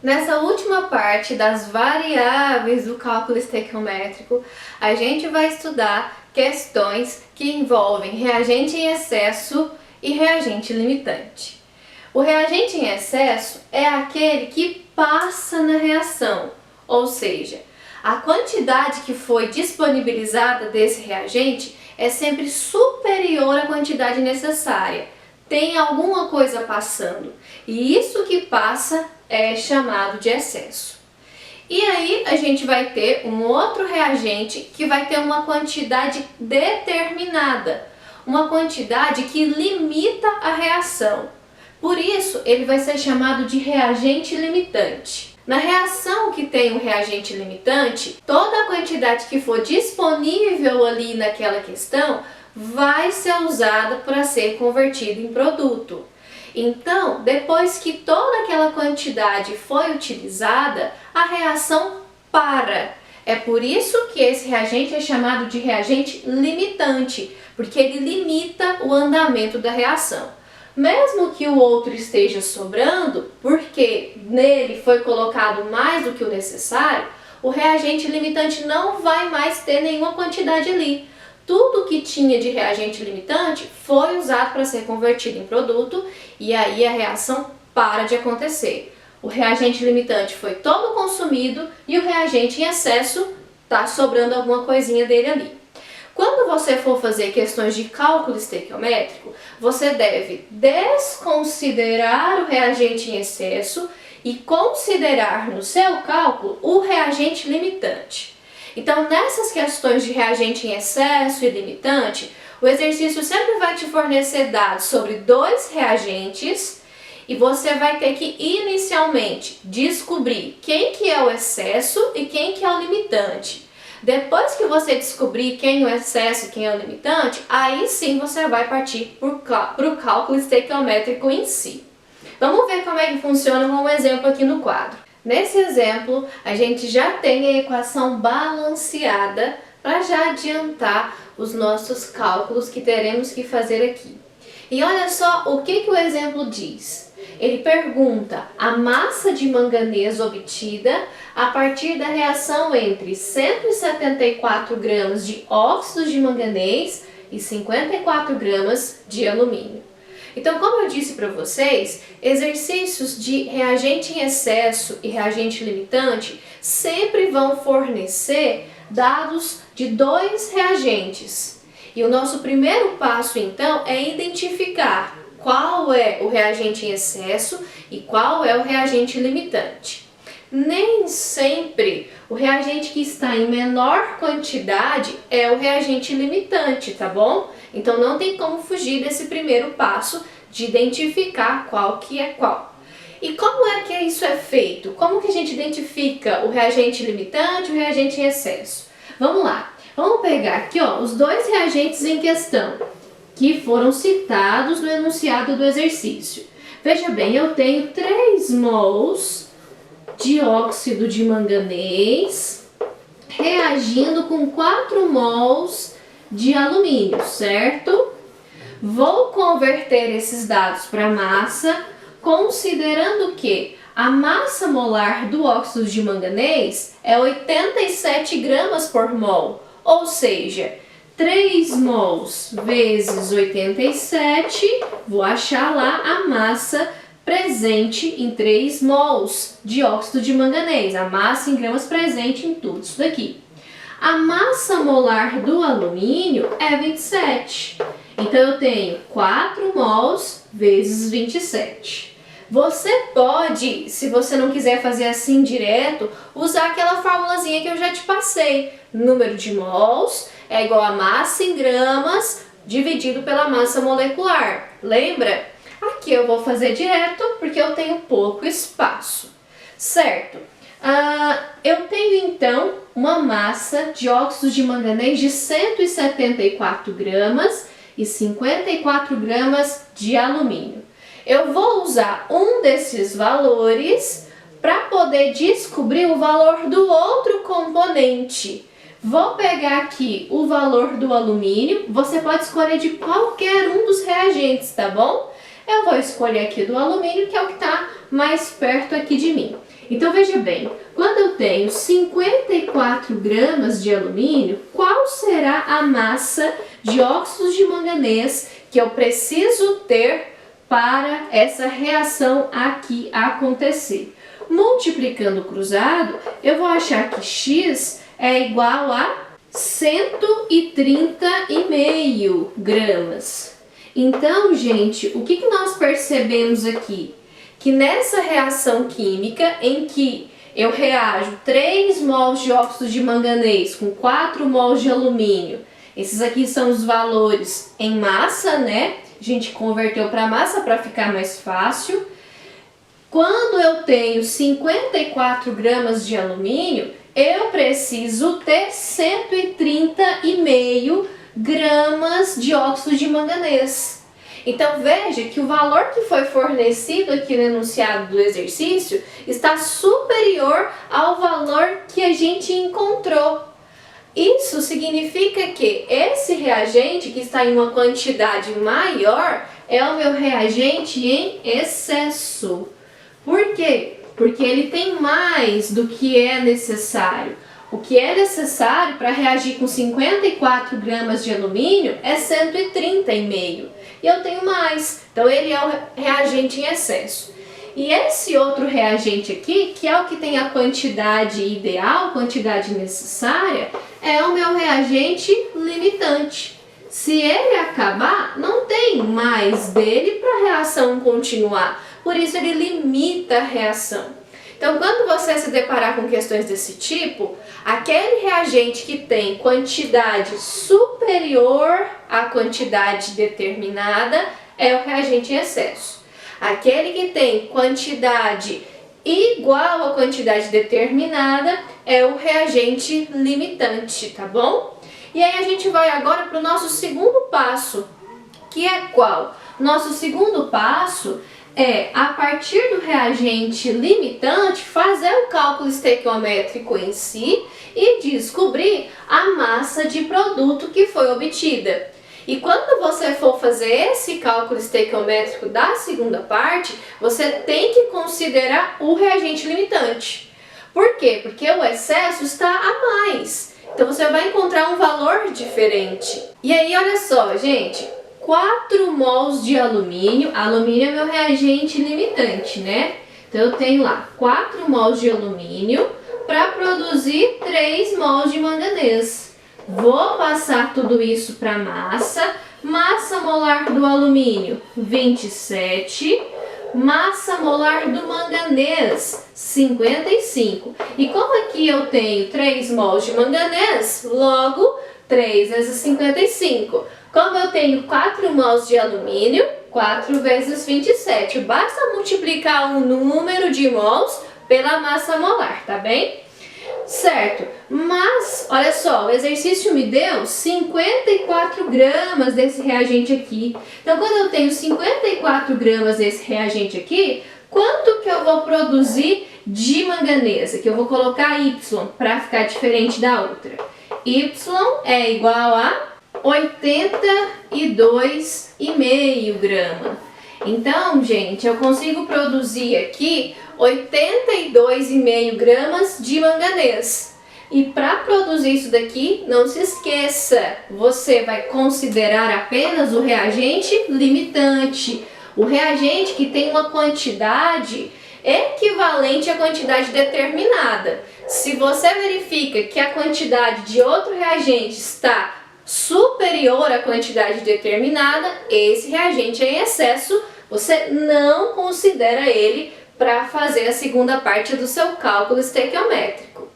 Nessa última parte das variáveis do cálculo estequiométrico, a gente vai estudar questões que envolvem reagente em excesso e reagente limitante. O reagente em excesso é aquele que passa na reação, ou seja, a quantidade que foi disponibilizada desse reagente é sempre superior à quantidade necessária. Tem alguma coisa passando, e isso que passa é chamado de excesso. E aí a gente vai ter um outro reagente que vai ter uma quantidade determinada, uma quantidade que limita a reação. Por isso ele vai ser chamado de reagente limitante. Na reação que tem um reagente limitante, toda a quantidade que for disponível ali naquela questão vai ser usada para ser convertida em produto. Então, depois que toda aquela quantidade foi utilizada, a reação para. É por isso que esse reagente é chamado de reagente limitante, porque ele limita o andamento da reação. Mesmo que o outro esteja sobrando, porque nele foi colocado mais do que o necessário, o reagente limitante não vai mais ter nenhuma quantidade ali. Tudo que tinha de reagente limitante foi usado para ser convertido em produto e aí a reação para de acontecer. O reagente limitante foi todo consumido e o reagente em excesso está sobrando alguma coisinha dele ali. Quando você for fazer questões de cálculo estequiométrico, você deve desconsiderar o reagente em excesso e considerar no seu cálculo o reagente limitante. Então, nessas questões de reagente em excesso e limitante, o exercício sempre vai te fornecer dados sobre dois reagentes e você vai ter que inicialmente descobrir quem que é o excesso e quem que é o limitante. Depois que você descobrir quem é o excesso e quem é o limitante, aí sim você vai partir para o cálculo estequiométrico em si. Vamos ver como é que funciona com um exemplo aqui no quadro. Nesse exemplo, a gente já tem a equação balanceada para já adiantar os nossos cálculos que teremos que fazer aqui. E olha só o que o exemplo diz. Ele pergunta a massa de manganês obtida a partir da reação entre 174 gramas de óxido de manganês e 54 gramas de alumínio. Então, como eu disse para vocês, exercícios de reagente em excesso e reagente limitante sempre vão fornecer dados de dois reagentes. E o nosso primeiro passo, então, é identificar qual é o reagente em excesso e qual é o reagente limitante. Nem sempre o reagente que está em menor quantidade é o reagente limitante, tá bom? Então não tem como fugir desse primeiro passo de identificar qual que é qual. E como é que isso é feito? Como que a gente identifica o reagente limitante e o reagente em excesso? Vamos lá, vamos pegar aqui os dois reagentes em questão que foram citados no enunciado do exercício. Veja bem, eu tenho 3 mols de óxido de manganês reagindo com 4 mols de alumínio, certo? Vou converter esses dados para massa, considerando que a massa molar do óxido de manganês é 87 gramas por mol, ou seja, 3 mols vezes 87, vou achar lá a massa presente em 3 mols de óxido de manganês, a massa em gramas presente em tudo isso daqui. A massa molar do alumínio é 27, então eu tenho 4 mols vezes 27. Você pode, se você não quiser fazer assim direto, usar aquela formulazinha que eu já te passei. Número de mols é igual a massa em gramas dividido pela massa molecular. Lembra? Aqui eu vou fazer direto porque eu tenho pouco espaço, certo? Eu tenho então uma massa de óxido de manganês de 174 gramas e 54 gramas de alumínio. Eu vou usar um desses valores para poder descobrir o valor do outro componente. Vou pegar aqui o valor do alumínio, você pode escolher de qualquer um dos reagentes, tá bom? Eu vou escolher aqui do alumínio, que é o que está mais perto aqui de mim. Então veja bem, quando eu tenho 54 gramas de alumínio, qual será a massa de óxidos de manganês que eu preciso ter para essa reação aqui acontecer? Multiplicando o cruzado, eu vou achar que X é igual a 130,5 gramas. Então, gente, o que nós percebemos aqui? Que nessa reação química em que eu reajo 3 mols de óxido de manganês com 4 mols de alumínio, esses aqui são os valores em massa, né? A gente converteu para massa para ficar mais fácil. Quando eu tenho 54 gramas de alumínio, eu preciso ter 130,5 gramas de óxido de manganês. Então veja que o valor que foi fornecido aqui no enunciado do exercício está superior ao valor que a gente encontrou. Isso significa que esse reagente, que está em uma quantidade maior, é o meu reagente em excesso. Por quê? Porque ele tem mais do que é necessário. O que é necessário para reagir com 54 gramas de alumínio é 130,5. E eu tenho mais. Então ele é o reagente em excesso. E esse outro reagente aqui, que é o que tem a quantidade ideal, quantidade necessária, é o meu reagente limitante. Se ele acabar, não tem mais dele para a reação continuar. Por isso ele limita a reação. Então, quando você se deparar com questões desse tipo, aquele reagente que tem quantidade superior à quantidade determinada é o reagente em excesso. Aquele que tem quantidade igual à quantidade determinada é o reagente limitante, tá bom? E aí a gente vai agora para o nosso segundo passo, que é qual? Nosso segundo passo é, a partir do reagente limitante, fazer o cálculo estequiométrico em si e descobrir a massa de produto que foi obtida. E quando você for fazer esse cálculo estequiométrico da segunda parte, você tem que considerar o reagente limitante. Por quê? Porque o excesso está a mais. Então você vai encontrar um valor diferente. E aí, olha só, gente. 4 mols de alumínio. Alumínio é meu reagente limitante, né? Então eu tenho lá 4 mols de alumínio para produzir 3 mols de manganês. Vou passar tudo isso para massa. Massa molar do alumínio, 27. Massa molar do manganês, 55. E como aqui eu tenho 3 mols de manganês, logo 3 vezes 55. Como eu tenho 4 mols de alumínio, 4 vezes 27. Basta multiplicar o número de mols pela massa molar, tá bem? Certo, mas olha só, o exercício me deu 54 gramas desse reagente aqui. Então, quando eu tenho 54 gramas desse reagente aqui, quanto que eu vou produzir de manganesa? Que eu vou colocar Y para ficar diferente da outra. Y é igual a 82,5 gramas. Então, gente, eu consigo produzir aqui 82,5 gramas de manganês. E para produzir isso daqui, não se esqueça, você vai considerar apenas o reagente limitante. O reagente que tem uma quantidade equivalente à quantidade determinada. Se você verifica que a quantidade de outro reagente está superior à quantidade determinada, esse reagente é em excesso, você não considera ele para fazer a segunda parte do seu cálculo estequiométrico.